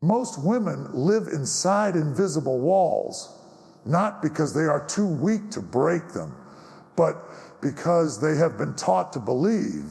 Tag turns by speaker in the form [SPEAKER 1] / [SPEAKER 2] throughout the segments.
[SPEAKER 1] Most women live inside invisible walls, not because they are too weak to break them, but because they have been taught to believe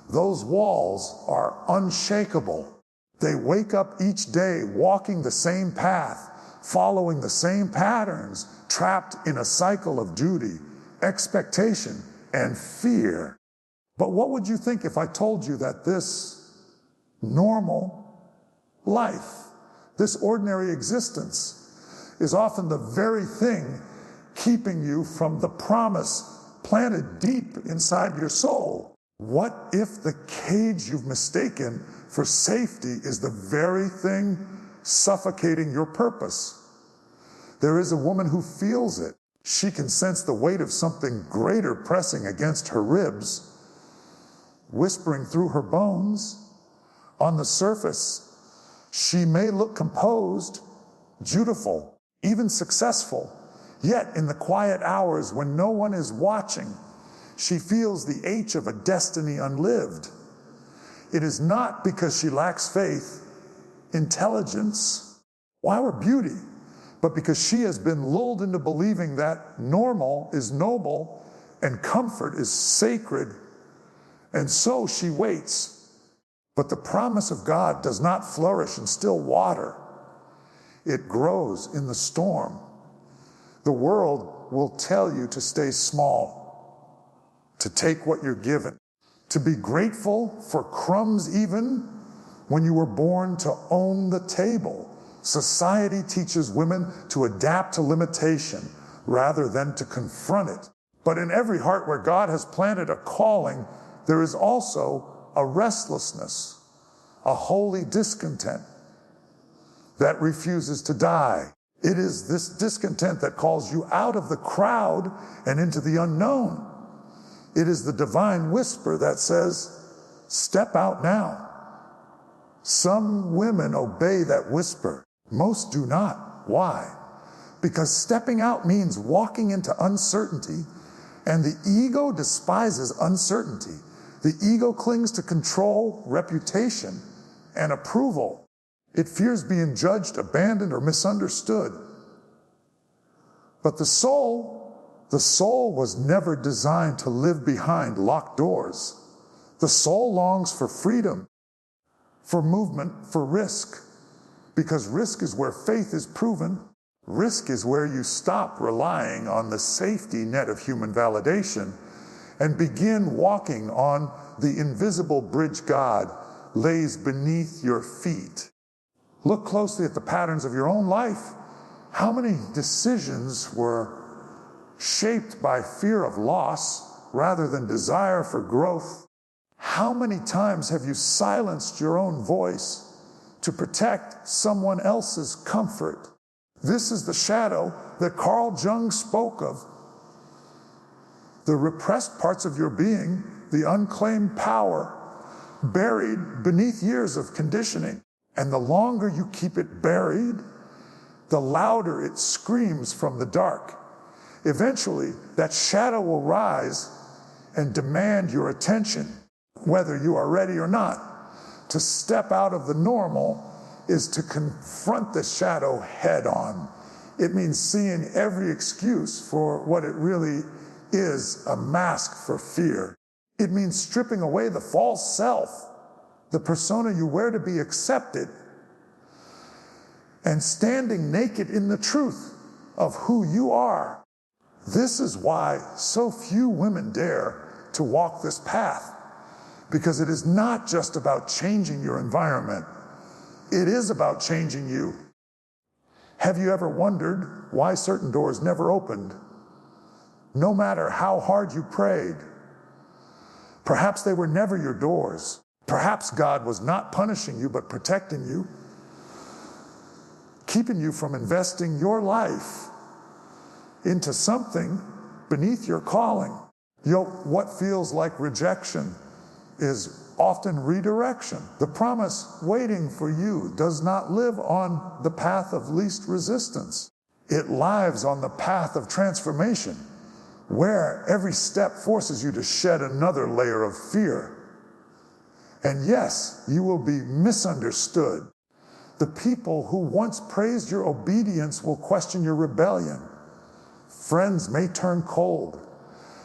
[SPEAKER 1] those walls are unshakable. They wake up each day walking the same path, following the same patterns, trapped in a cycle of duty, expectation, and fear. But what would you think if I told you that this normal life, this ordinary existence, is often the very thing keeping you from the promise planted deep inside your soul? What if the cage you've mistaken for safety is the very thing suffocating your purpose? There is a woman who feels it. She can sense the weight of something greater pressing against her ribs, whispering through her bones. On the surface, she may look composed, dutiful, even successful. Yet in the quiet hours when no one is watching, she feels the ache of a destiny unlived. It is not because she lacks faith, intelligence, or beauty, but because she has been lulled into believing that normal is noble and comfort is sacred. And so she waits. But the promise of God does not flourish in still water. It grows in the storm. The world will tell you to stay small, to take what you're given, to be grateful for crumbs even when you were born to own the table. Society teaches women to adapt to limitation rather than to confront it. But in every heart where God has planted a calling, there is also a restlessness, a holy discontent that refuses to die. It is this discontent that calls you out of the crowd and into the unknown. It is the divine whisper that says, step out now. Some women obey that whisper. Most do not. Why? Because stepping out means walking into uncertainty, and the ego despises uncertainty. The ego clings to control, reputation, and approval. It fears being judged, abandoned, or misunderstood. But the soul was never designed to live behind locked doors. The soul longs for freedom, for movement, for risk, because risk is where faith is proven. Risk is where you stop relying on the safety net of human validation and begin walking on the invisible bridge God lays beneath your feet. Look closely at the patterns of your own life. How many decisions were shaped by fear of loss rather than desire for growth? How many times have you silenced your own voice to protect someone else's comfort? This is the shadow that Carl Jung spoke of. The repressed parts of your being, the unclaimed power, buried beneath years of conditioning. And the longer you keep it buried, the louder it screams from the dark. Eventually, that shadow will rise and demand your attention, whether you are ready or not. To step out of the normal is to confront the shadow head on. It means seeing every excuse for what it really is, a mask for fear. It means stripping away the false self, the persona you wear to be accepted, and standing naked in the truth of who you are. This is why so few women dare to walk this path, because it is not just about changing your environment. It is about changing you. Have you ever wondered why certain doors never opened, no matter how hard you prayed? Perhaps they were never your doors. Perhaps God was not punishing you, but protecting you, keeping you from investing your life into something beneath your calling. What feels like rejection is often redirection. The promise waiting for you does not live on the path of least resistance. It lives on the path of transformation, where every step forces you to shed another layer of fear. And yes, you will be misunderstood. The people who once praised your obedience will question your rebellion. Friends may turn cold.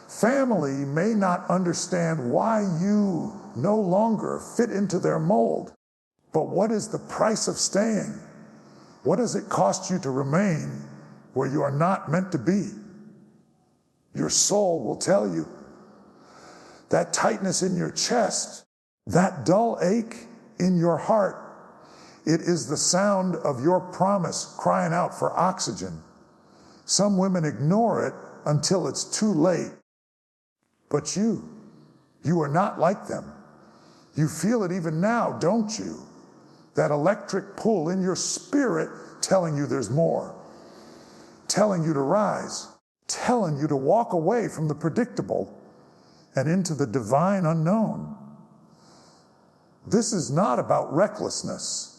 [SPEAKER 1] Family may not understand why you no longer fit into their mold. But what is the price of staying? What does it cost you to remain where you are not meant to be? Your soul will tell you. That tightness in your chest, that dull ache in your heart, it is the sound of your promise crying out for oxygen. Some women ignore it until it's too late. But you are not like them. You feel it even now, don't you? That electric pull in your spirit telling you there's more, telling you to rise, telling you to walk away from the predictable and into the divine unknown. This is not about recklessness.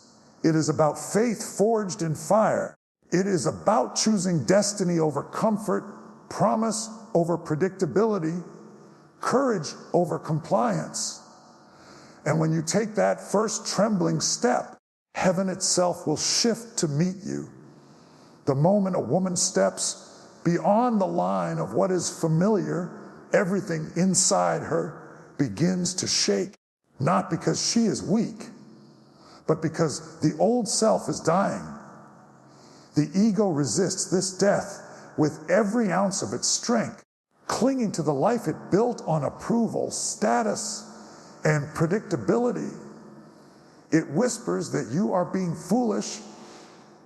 [SPEAKER 1] It is about faith forged in fire. It is about choosing destiny over comfort, promise over predictability, courage over compliance. And when you take that first trembling step, heaven itself will shift to meet you. The moment a woman steps beyond the line of what is familiar, everything inside her begins to shake, not because she is weak, but because the old self is dying. The ego resists this death with every ounce of its strength, clinging to the life it built on approval, status, and predictability. It whispers that you are being foolish,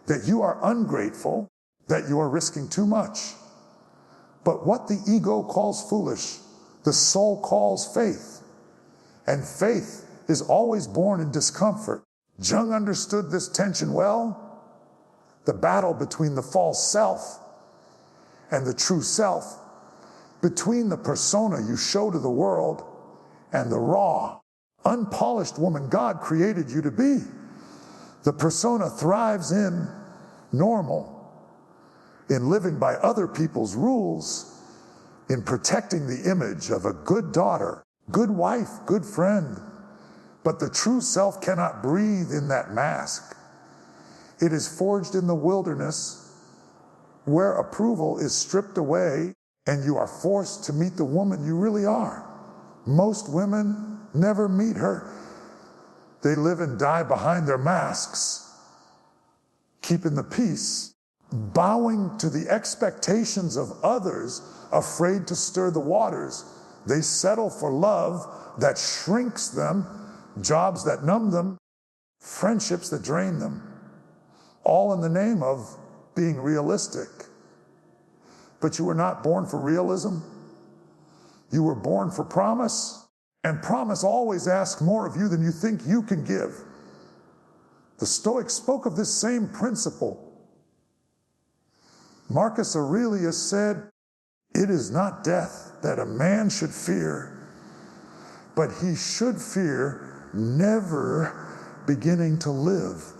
[SPEAKER 1] that you are ungrateful, that you are risking too much. But what the ego calls foolish, the soul calls faith. And faith is always born in discomfort. Jung understood this tension well, the battle between the false self and the true self, between the persona you show to the world and the raw, unpolished woman God created you to be. The persona thrives in normal, in living by other people's rules, in protecting the image of a good daughter, good wife, good friend. But the true self cannot breathe in that mask. It is forged in the wilderness where approval is stripped away and you are forced to meet the woman you really are. Most women never meet her. They live and die behind their masks, keeping the peace, bowing to the expectations of others, afraid to stir the waters. They settle for love that shrinks them, jobs that numb them, friendships that drain them, all in the name of being realistic. But you were not born for realism. You were born for promise, and promise always asks more of you than you think you can give. The Stoics spoke of this same principle. Marcus Aurelius said, "It is not death that a man should fear, but he should fear never beginning to live."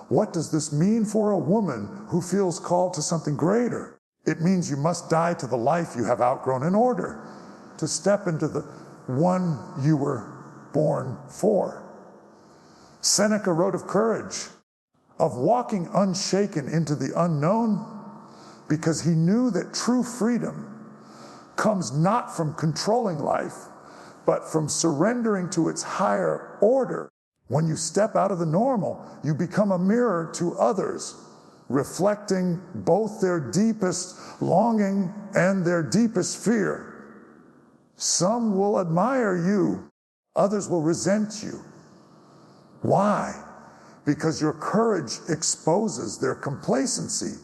[SPEAKER 1] What does this mean for a woman who feels called to something greater? It means you must die to the life you have outgrown in order to step into the one you were born for. Seneca wrote of courage, of walking unshaken into the unknown, because he knew that true freedom comes not from controlling life, but from surrendering to its higher order. When you step out of the normal, you become a mirror to others, reflecting both their deepest longing and their deepest fear. Some will admire you, others will resent you. Why? Because your courage exposes their complacency.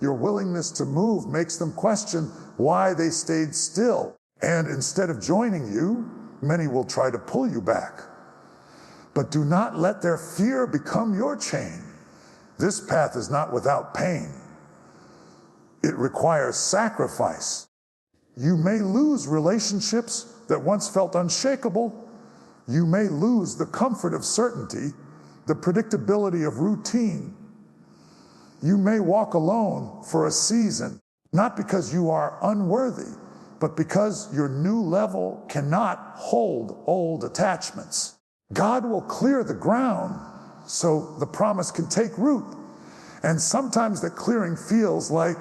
[SPEAKER 1] Your willingness to move makes them question why they stayed still. And instead of joining you, many will try to pull you back. But do not let their fear become your chain. This path is not without pain. It requires sacrifice. You may lose relationships that once felt unshakable. You may lose the comfort of certainty, the predictability of routine. You may walk alone for a season, not because you are unworthy, but because your new level cannot hold old attachments. God will clear the ground so the promise can take root. And sometimes the clearing feels like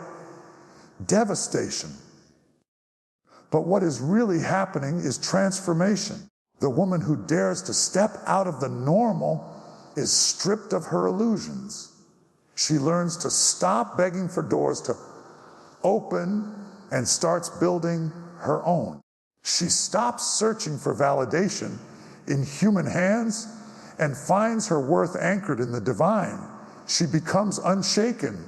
[SPEAKER 1] devastation. But what is really happening is transformation. The woman who dares to step out of the normal is stripped of her illusions. She learns to stop begging for doors to open and starts building her own. She stops searching for validation in human hands and finds her worth anchored in the divine. She becomes unshaken,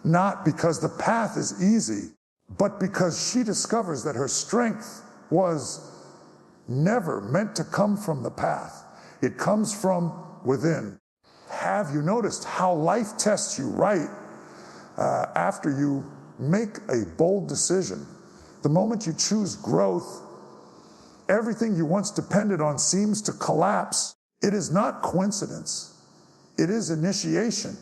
[SPEAKER 1] not because the path is easy, but because she discovers that her strength was never meant to come from the path. It comes from within. Have you noticed how life tests you right after you make a bold decision? The moment you choose growth, everything you once depended on seems to collapse. It is not coincidence. It is initiation.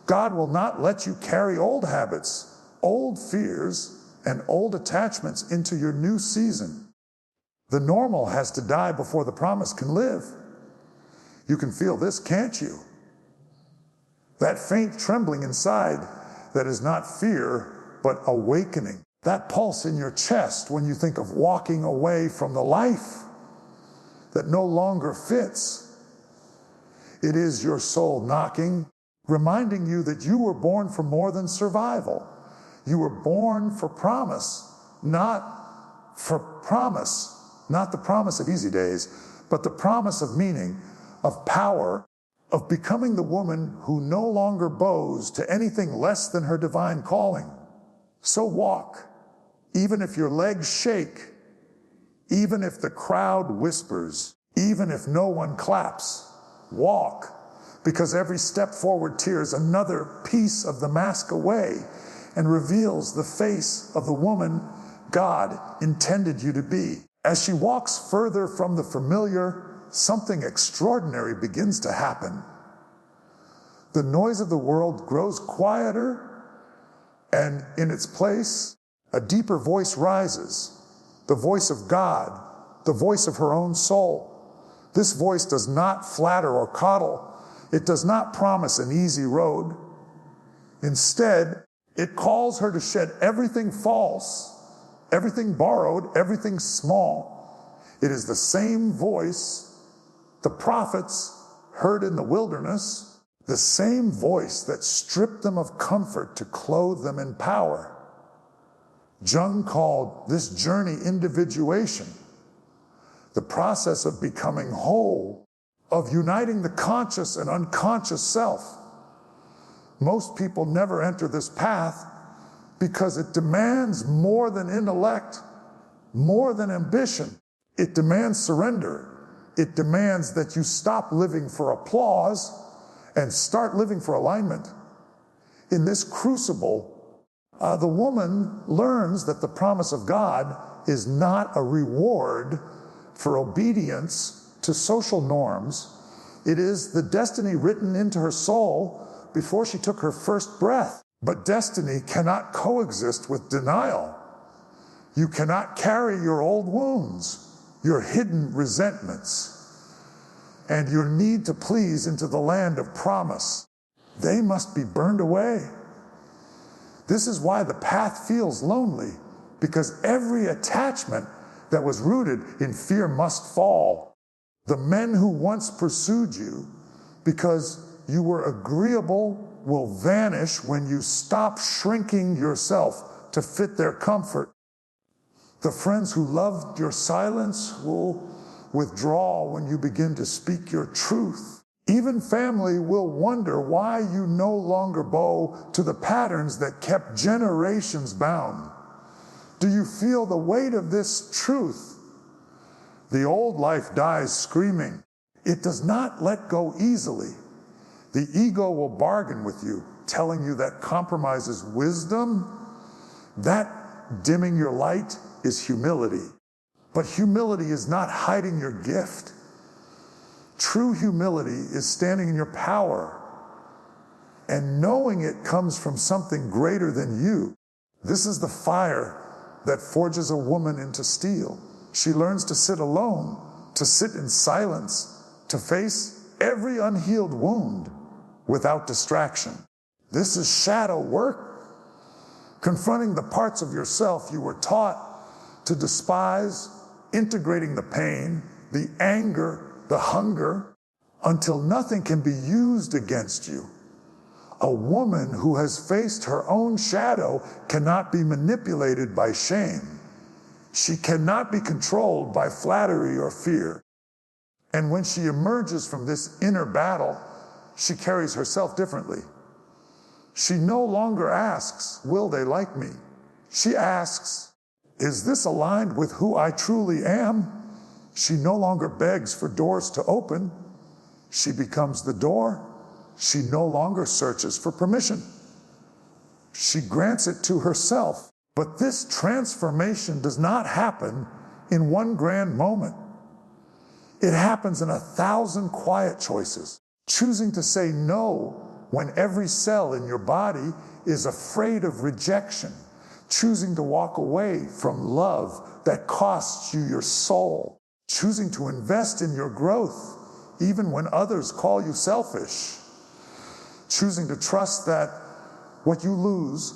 [SPEAKER 1] God will not let you carry old habits, old fears, and old attachments into your new season. The normal has to die before the promise can live. You can feel this, can't you? That faint trembling inside that is not fear, but awakening. That pulse in your chest when you think of walking away from the life that no longer fits. It is your soul knocking, reminding you that you were born for more than survival. You were born for promise, not the promise of easy days, but the promise of meaning, of power, of becoming the woman who no longer bows to anything less than her divine calling. So walk, even if your legs shake, even if the crowd whispers, even if no one claps. Walk, because every step forward tears another piece of the mask away and reveals the face of the woman God intended you to be. As she walks further from the familiar, something extraordinary begins to happen. The noise of the world grows quieter, and in its place, a deeper voice rises, the voice of God, the voice of her own soul. This voice does not flatter or coddle. It does not promise an easy road. Instead, it calls her to shed everything false, everything borrowed, everything small. It is the same voice the prophets heard in the wilderness, the same voice that stripped them of comfort to clothe them in power. Jung called this journey individuation, the process of becoming whole, of uniting the conscious and unconscious self. Most people never enter this path because it demands more than intellect, more than ambition. It demands surrender. It demands that you stop living for applause and start living for alignment. In this crucible, the woman learns that the promise of God is not a reward for obedience to social norms. It is the destiny written into her soul before she took her first breath. But destiny cannot coexist with denial. You cannot carry your old wounds, your hidden resentments, and your need to please into the land of promise. They must be burned away. This is why the path feels lonely, because every attachment that was rooted in fear must fall. The men who once pursued you because you were agreeable will vanish when you stop shrinking yourself to fit their comfort. The friends who loved your silence will withdraw when you begin to speak your truth. Even family will wonder why you no longer bow to the patterns that kept generations bound. Do you feel the weight of this truth? The old life dies screaming. It does not let go easily. The ego will bargain with you, telling you that compromise is wisdom. That dimming your light is humility. But humility is not hiding your gift. True humility is standing in your power and knowing it comes from something greater than you. This is the fire that forges a woman into steel. She learns to sit alone, to sit in silence, to face every unhealed wound without distraction. This is shadow work, confronting the parts of yourself you were taught to despise, integrating the pain, the anger, the hunger, until nothing can be used against you. A woman who has faced her own shadow cannot be manipulated by shame. She cannot be controlled by flattery or fear. And when she emerges from this inner battle, she carries herself differently. She no longer asks, will they like me? She asks, is this aligned with who I truly am? She no longer begs for doors to open. She becomes the door. She no longer searches for permission. She grants it to herself. But this transformation does not happen in one grand moment. It happens in 1,000 quiet choices. Choosing to say no when every cell in your body is afraid of rejection. Choosing to walk away from love that costs you your soul. Choosing to invest in your growth even when others call you selfish. Choosing to trust that what you lose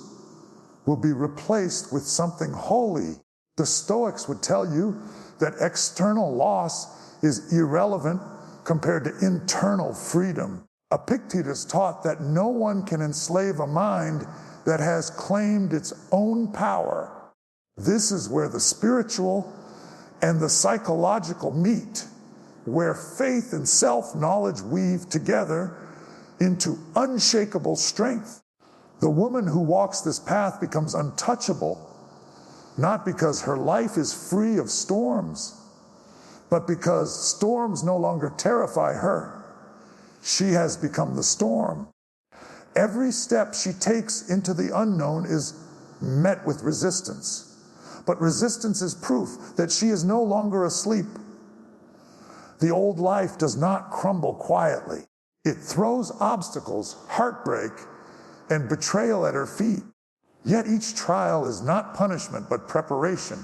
[SPEAKER 1] will be replaced with something holy. The Stoics would tell you that external loss is irrelevant compared to internal freedom. Epictetus taught that no one can enslave a mind that has claimed its own power. This is where the spiritual and the psychological meet, where faith and self-knowledge weave together into unshakable strength. The woman who walks this path becomes untouchable, not because her life is free of storms, but because storms no longer terrify her. She has become the storm. Every step she takes into the unknown is met with resistance. But resistance is proof that she is no longer asleep. The old life does not crumble quietly. It throws obstacles, heartbreak, and betrayal at her feet. Yet each trial is not punishment, but preparation,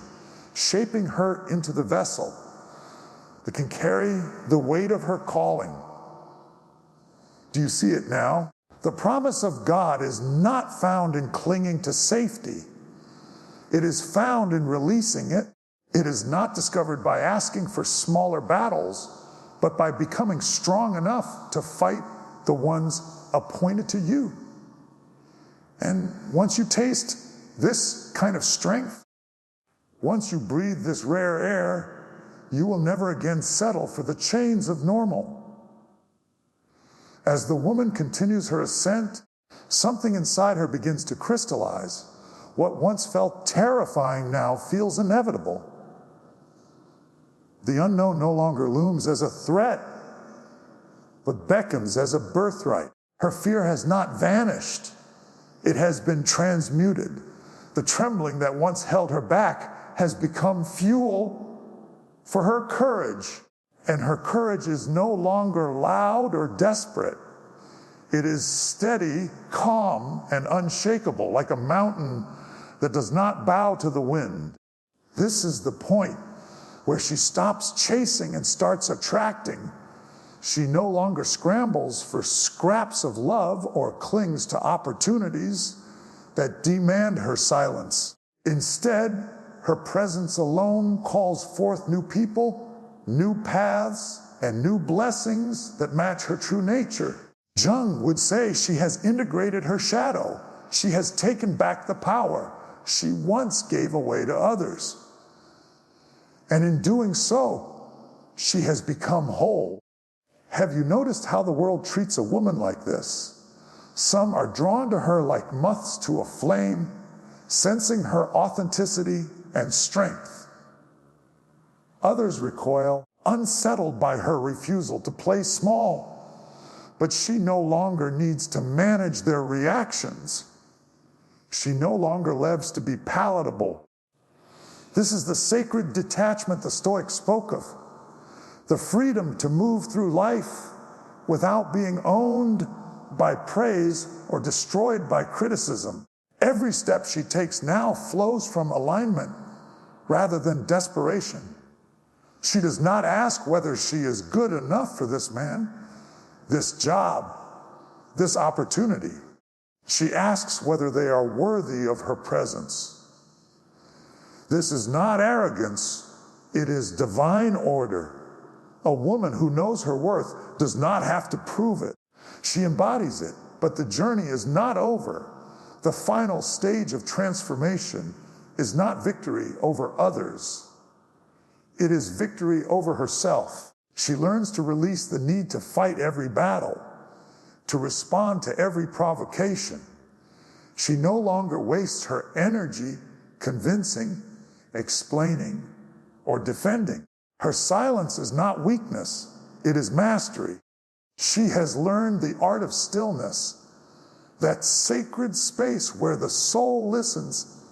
[SPEAKER 1] shaping her into the vessel that can carry the weight of her calling. Do you see it now? The promise of God is not found in clinging to safety. It is found in releasing it. It is not discovered by asking for smaller battles, but by becoming strong enough to fight the ones appointed to you. And once you taste this kind of strength, once you breathe this rare air, you will never again settle for the chains of normal. As the woman continues her ascent, something inside her begins to crystallize. What once felt terrifying now feels inevitable. The unknown no longer looms as a threat, but beckons as a birthright. Her fear has not vanished. It has been transmuted. The trembling that once held her back has become fuel for her courage. And her courage is no longer loud or desperate. It is steady, calm, and unshakable, like a mountain that does not bow to the wind. This is the point where she stops chasing and starts attracting. She no longer scrambles for scraps of love or clings to opportunities that demand her silence. Instead, her presence alone calls forth new people, new paths, and new blessings that match her true nature. Jung would say she has integrated her shadow. She has taken back the power she once gave away to others. And in doing so, she has become whole. Have you noticed how the world treats a woman like this? Some are drawn to her like moths to a flame, sensing her authenticity and strength. Others recoil, unsettled by her refusal to play small. But she no longer needs to manage their reactions. She no longer lives to be palatable. This is the sacred detachment the Stoics spoke of. The freedom to move through life without being owned by praise or destroyed by criticism. Every step she takes now flows from alignment rather than desperation. She does not ask whether she is good enough for this man, this job, this opportunity. She asks whether they are worthy of her presence. This is not arrogance, it is divine order. A woman who knows her worth does not have to prove it. She embodies it, but the journey is not over. The final stage of transformation is not victory over others. It is victory over herself. She learns to release the need to fight every battle, to respond to every provocation. She no longer wastes her energy convincing, explaining, or defending. Her silence is not weakness, it is mastery. She has learned the art of stillness, that sacred space where the soul listens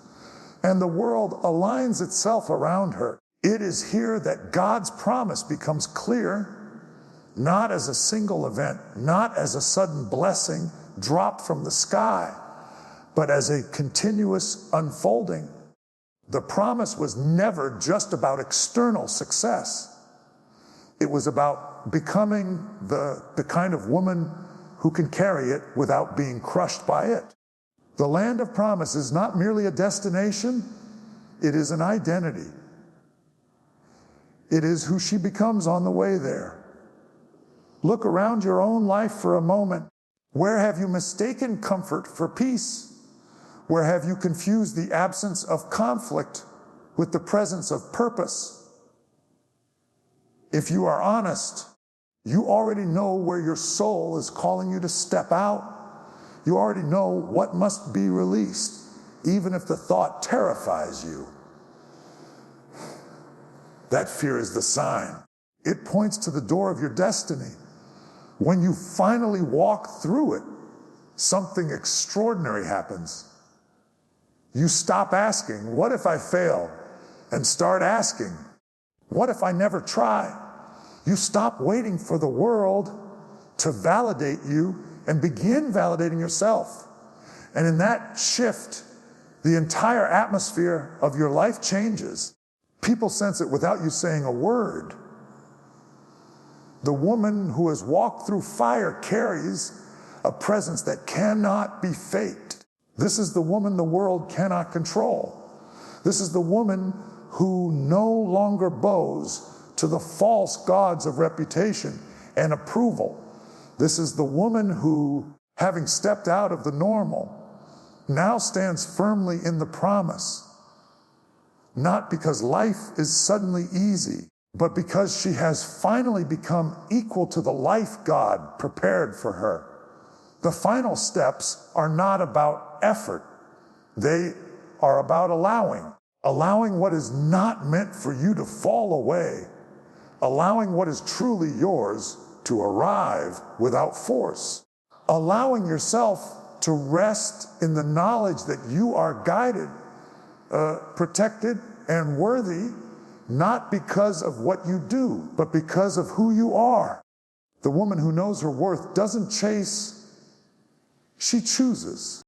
[SPEAKER 1] and the world aligns itself around her. It is here that God's promise becomes clear, not as a single event, not as a sudden blessing dropped from the sky, but as a continuous unfolding. The promise was never just about external success. It was about becoming the kind of woman who can carry it without being crushed by it. The land of promise is not merely a destination, it is an identity. It is who she becomes on the way there. Look around your own life for a moment. Where have you mistaken comfort for peace? Where have you confused the absence of conflict with the presence of purpose? If you are honest, you already know where your soul is calling you to step out. You already know what must be released, even if the thought terrifies you. That fear is the sign. It points to the door of your destiny. When you finally walk through it, something extraordinary happens. You stop asking, what if I fail? And start asking, what if I never try? You stop waiting for the world to validate you and begin validating yourself. And in that shift, the entire atmosphere of your life changes. People sense it without you saying a word. The woman who has walked through fire carries a presence that cannot be faked. This is the woman the world cannot control. This is the woman who no longer bows to the false gods of reputation and approval. This is the woman who, having stepped out of the normal, now stands firmly in the promise. Not because life is suddenly easy, but because she has finally become equal to the life God prepared for her. The final steps are not about effort. They are about allowing what is not meant for you to fall away, allowing what is truly yours to arrive without force, allowing yourself to rest in the knowledge that you are guided, protected, and worthy, not because of what you do, but because of who you are. The woman who knows her worth doesn't chase, she chooses.